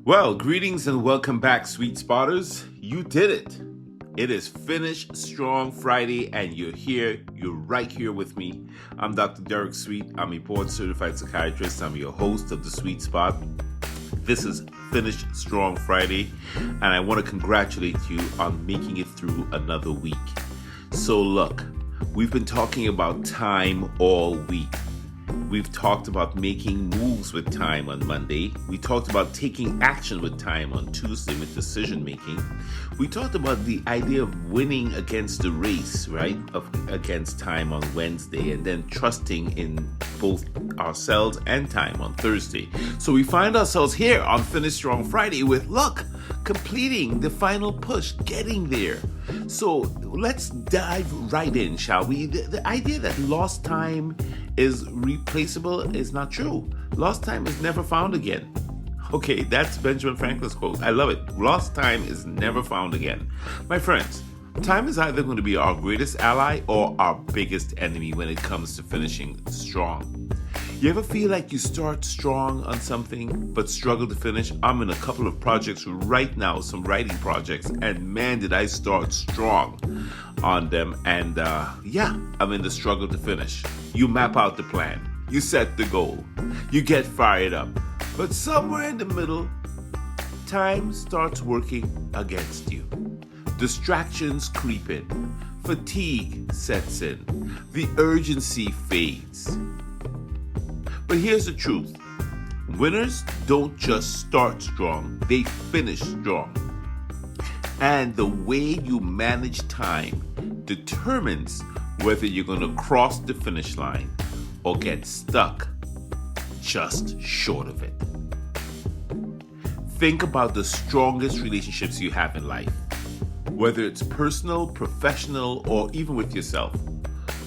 Well, greetings and welcome back, Sweet Spotters. You did it. It is Finish Strong Friday, and you're here. You're right here with me. I'm Dr. Derek Sweet. I'm a board-certified psychiatrist. I'm your host of The Sweet Spot. This is Finish Strong Friday, and I want to congratulate you on making it through another week. So look, we've been talking about time all week. We've talked about making moves with time on Monday. We talked about taking action with time on Tuesday with decision making. We talked about the idea of winning against the race, right? Against time on Wednesday, and then trusting in both ourselves and time on Thursday. So we find ourselves here on Finish Strong Friday with, look, completing the final push, getting there. So let's dive right in, shall we? The idea that lost time is replaceable is not true. Lost time is never found again. Okay, that's Benjamin Franklin's quote. I love it. Lost time is never found again. My friends, time is either going to be our greatest ally or our biggest enemy when it comes to finishing strong. You ever feel like you start strong on something but struggle to finish? I'm in a couple of projects right now, some writing projects, and man, did I start strong on them. And I'm in the struggle to finish. You map out the plan, you set the goal, you get fired up, but somewhere in the middle, time starts working against you. Distractions creep in, fatigue sets in, the urgency fades. But here's the truth. Winners don't just start strong, they finish strong. And the way you manage time determines whether you're going to cross the finish line or get stuck just short of it. Think about the strongest relationships you have in life, whether it's personal, professional, or even with yourself.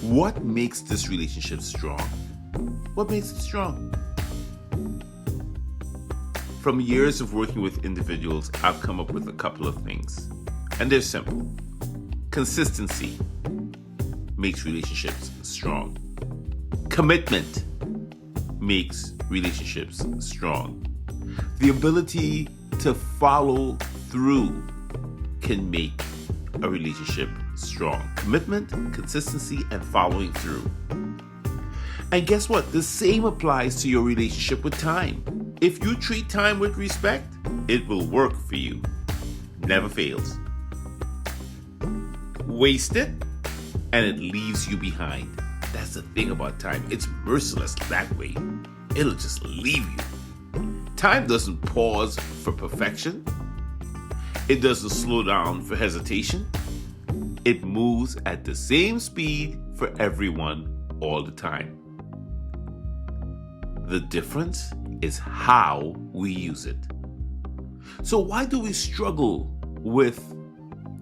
What makes this relationship strong? What makes it strong? From years of working with individuals, I've come up with a couple of things, and they're simple. Consistency makes relationships strong. Commitment makes relationships strong. The ability to follow through can make a relationship strong. Commitment, consistency, and following through. And guess what? The same applies to your relationship with time. If you treat time with respect, it will work for you. Never fails. Waste it, and it leaves you behind. That's the thing about time. It's merciless that way. It'll just leave you. Time doesn't pause for perfection. It doesn't slow down for hesitation. It moves at the same speed for everyone all the time. The difference is how we use it. So why do we struggle with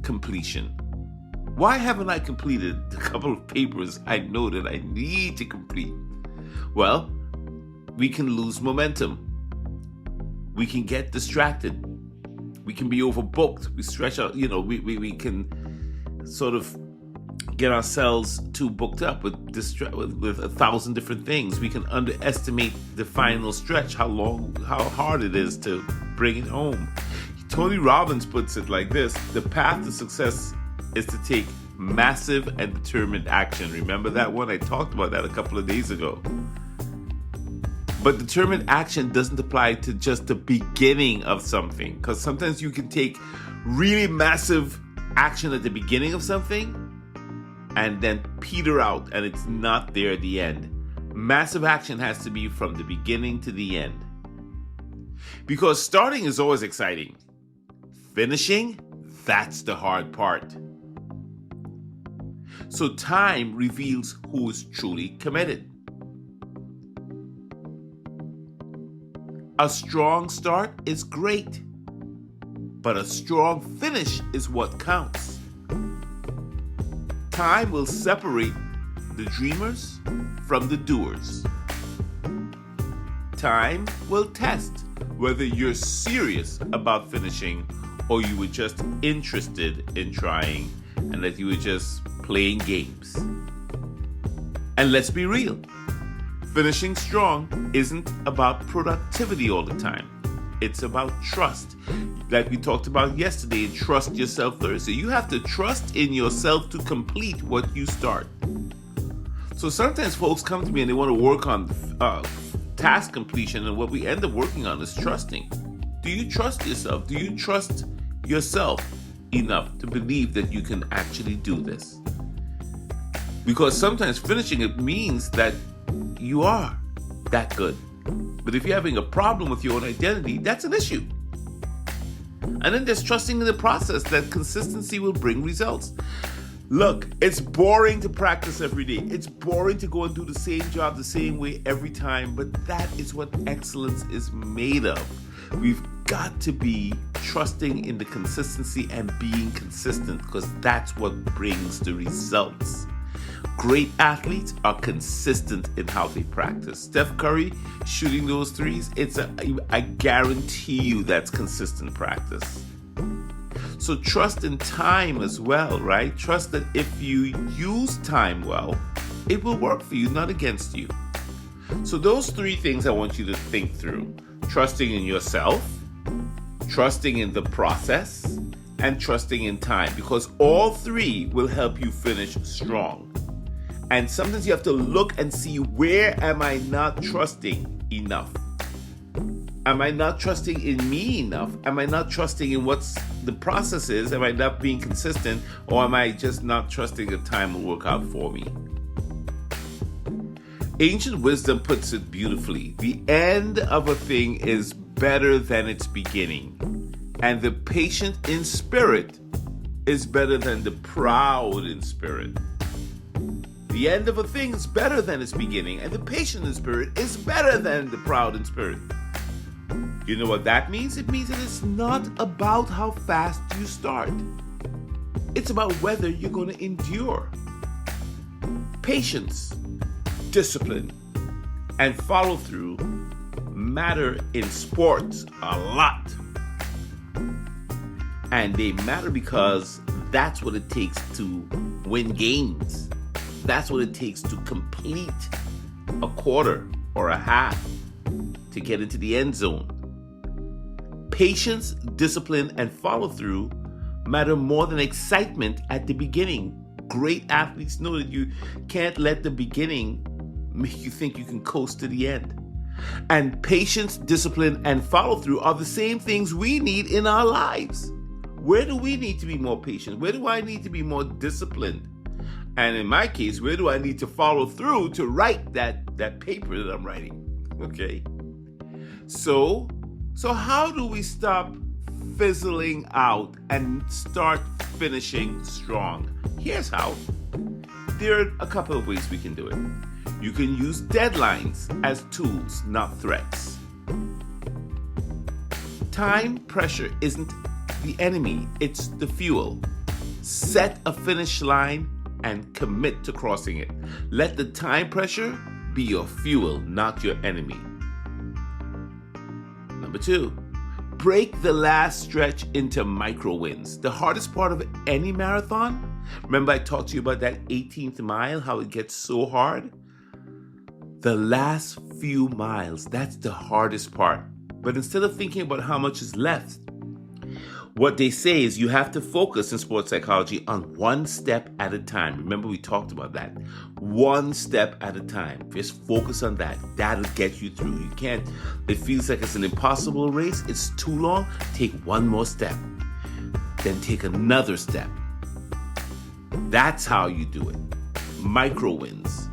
completion? Why haven't I completed the couple of papers I know that I need to complete? Well, we can lose momentum. We can get distracted. We can be overbooked. We stretch out, we can sort of get ourselves too booked up with 1,000 different things. We can underestimate the final stretch, how hard it is to bring it home. Tony Robbins puts it like this: the path to success is to take massive and determined action. Remember that one? I talked about that a couple of days ago. But determined action doesn't apply to just the beginning of something, because sometimes you can take really massive action at the beginning of something and then peter out, and it's not there at the end. Massive action has to be from the beginning to the end. Because starting is always exciting. Finishing, that's the hard part. So time reveals who is truly committed. A strong start is great, but a strong finish is what counts. Time will separate the dreamers from the doers. Time will test whether you're serious about finishing or you were just interested in trying and that you were just playing games. And let's be real. Finishing strong isn't about productivity all the time. It's about trust. Like we talked about yesterday in Trust Yourself Thursday. You have to trust in yourself to complete what you start. So sometimes folks come to me and they want to work on task completion, and what we end up working on is trusting. Do you trust yourself? Do you trust yourself enough to believe that you can actually do this? Because sometimes finishing it means that you are that good. But if you're having a problem with your own identity, that's an issue. And then there's trusting in the process that consistency will bring results. Look, it's boring to practice every day. It's boring to go and do the same job the same way every time, but that is what excellence is made of. We've got to be trusting in the consistency and being consistent, because that's what brings the results. Great athletes are consistent in how they practice. Steph Curry shooting those threes, I guarantee you that's consistent practice. So trust in time as well, right? Trust that if you use time well, it will work for you, not against you. So those three things I want you to think through. Trusting in yourself, trusting in the process, and trusting in time, because all three will help you finish strong. And sometimes you have to look and see, where am I not trusting enough? Am I not trusting in me enough? Am I not trusting in what the process is? Am I not being consistent? Or am I just not trusting that time will work out for me? Ancient wisdom puts it beautifully. The end of a thing is better than its beginning. And the patient in spirit is better than the proud in spirit. The end of a thing is better than its beginning, and the patient in spirit is better than the proud in spirit. You know what that means? It means that it's not about how fast you start. It's about whether you're going to endure. Patience, discipline, and follow through matter in sports a lot. And they matter because that's what it takes to win games. That's what it takes to complete a quarter or a half to get into the end zone. Patience, discipline, and follow through matter more than excitement at the beginning. Great athletes know that you can't let the beginning make you think you can coast to the end. And patience, discipline, and follow through are the same things we need in our lives. Where do we need to be more patient? Where do I need to be more disciplined? And in my case, where do I need to follow through to write that paper that I'm writing? Okay. So how do we stop fizzling out and start finishing strong? Here's how. There are a couple of ways we can do it. You can use deadlines as tools, not threats. Time pressure isn't the enemy, it's the fuel. Set a finish line and commit to crossing it. Let the time pressure be your fuel, not your enemy. Number 2, break the last stretch into micro wins. The hardest part of any marathon, remember I talked to you about that 18th mile, how it gets so hard? The last few miles, that's the hardest part. But instead of thinking about how much is left, what they say is you have to focus in sports psychology on one step at a time. Remember, we talked about that. One step at a time. Just focus on that. That'll get you through. You can't, it feels like it's an impossible race. It's too long. Take one more step. Then take another step. That's how you do it. Micro wins,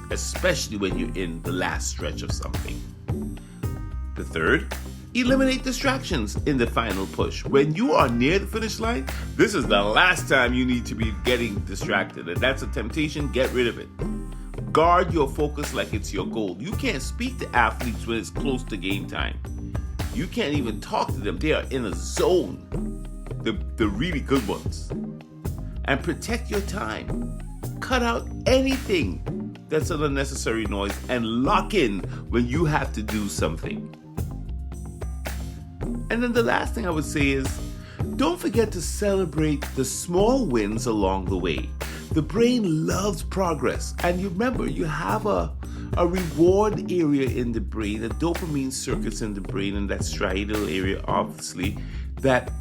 especially when you're in the last stretch of something. The third, eliminate distractions in the final push. When you are near the finish line, this is the last time you need to be getting distracted. And that's a temptation, get rid of it. Guard your focus like it's your goal. You can't speak to athletes when it's close to game time. You can't even talk to them. They are in a zone. The really good ones. And protect your time. Cut out anything that's an unnecessary noise and lock in when you have to do something. And then the last thing I would say is, don't forget to celebrate the small wins along the way. The brain loves progress. And you remember, you have a a reward area in the brain, a dopamine circuits in the brain, and that striatal area, obviously, that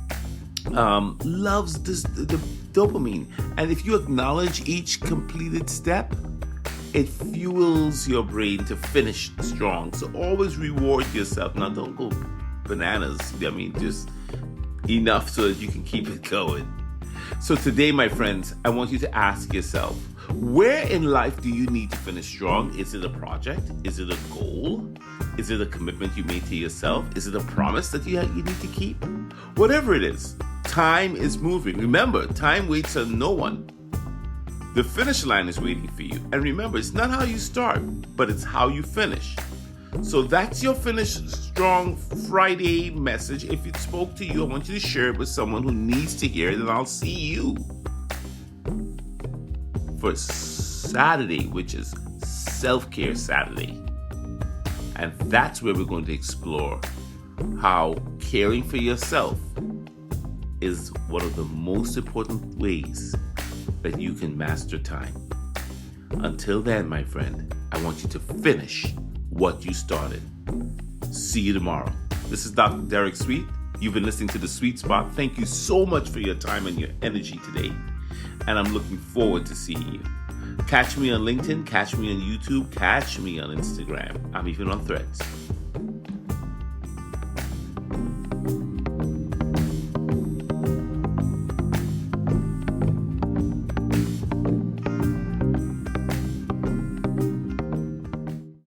loves the dopamine. And if you acknowledge each completed step, it fuels your brain to finish strong. So always reward yourself. Now, don't go bananas. I mean, just enough so that you can keep it going. So today, my friends, I want you to ask yourself, where in life do you need to finish strong? Is it a project? Is it a goal? Is it a commitment you made to yourself? Is it a promise that you need to keep? Whatever it is, time is moving. Remember, time waits on no one. The finish line is waiting for you. And remember, it's not how you start, but it's how you finish. So that's your Finish Strong Friday message. If it spoke to you, I want you to share it with someone who needs to hear it, and I'll see you for Saturday, which is Self-Care Saturday. And that's where we're going to explore how caring for yourself is one of the most important ways that you can master time. Until then, my friend, I want you to finish what you started. See you tomorrow. This is Dr. Derek Sweet. You've been listening to The Sweet Spot. Thank you so much for your time and your energy today. And I'm looking forward to seeing you. Catch me on LinkedIn, catch me on YouTube, catch me on Instagram. I'm even on Threads.